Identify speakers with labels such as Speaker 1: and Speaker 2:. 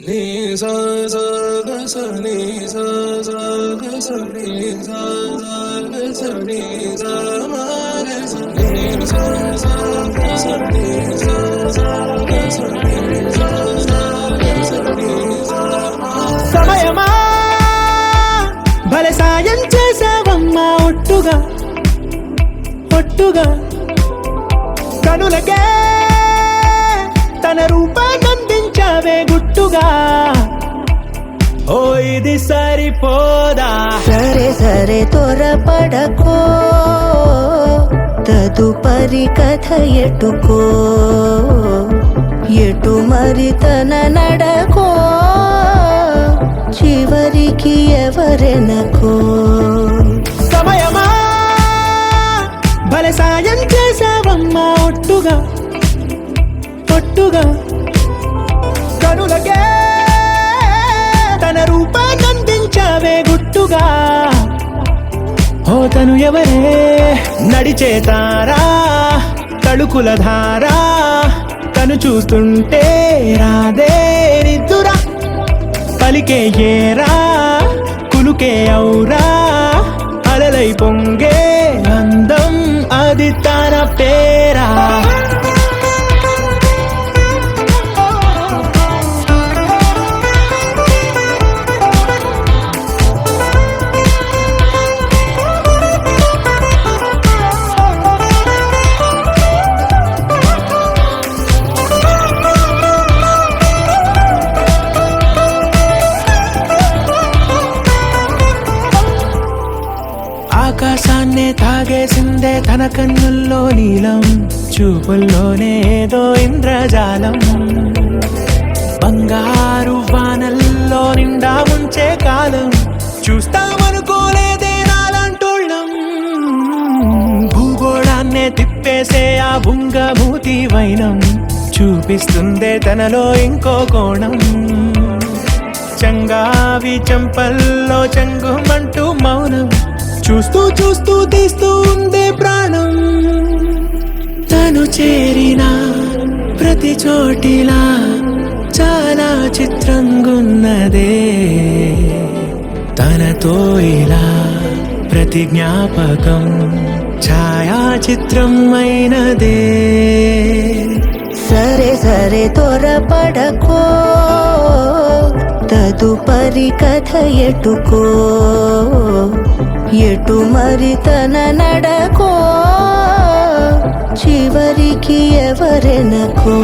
Speaker 1: నీ సా సా గ స నీ సా సా గ స నీ సా సా గ స నీ సా మా గ స నీ సా సా గ స నీ సా సా గ స నీ సా సా గ స నీ సా మా
Speaker 2: సమయమా భలే సాయం చేసావమ్మా ఒట్టుగా ఒట్టుగా కనులకే తన రూపాన్నందించావే గుట్టుగా ఓ ఇది సరిపోదా
Speaker 3: సరే సరే త్వరపడకో తదుపరి కథ ఎటుకో ఎటు మరి తన నడకో చివరికి ఎవరెనకో
Speaker 2: సమయమా భలే సాయం చేసావమ్మా ఒట్టుగా ఒట్టుగా కనులకే తన రూపాన్నందించావే గుట్టుగా ఓ తను ఎవరే నడిచే తారా తళుకుల ధారా తను చూస్తుంటే రాదే నిద్దురా పలికే ఏరా కులుకే ఔరా అలలై పొంగే అందం అది తన పేరా ఆకాశాన్నే తాగేసిందే తన కన్నుల్లో నీలం చూపుల్లోనే ఏదో ఇంద్రజాలం బంగారు వానల్లో నిండా ముంచే కాలం చూస్తామనుకోలేదే నాలంటోళ్ళం భూగోళాన్నే తిప్పేసే ఆ బుంగమూతి వైనం చూపిస్తుందే తనలో ఇంకో కోణం చంగావి చంపల్లో చంగుమంటూ మౌనం చూస్తూ చూస్తూ తీస్తూ ఉందే ప్రాణం తను చేరిన ప్రతి చోటిలా చాలా చిత్రంగున్నదే తనతో ఇలా ప్రతి జ్ఞాపకం ఛాయాచిత్రం అయినదే
Speaker 3: సరే సరే త్వరపడకో తదుపరి కథ ఎటుకో ఎటు మరి తన నడకో చివరికి ఎవరెనకో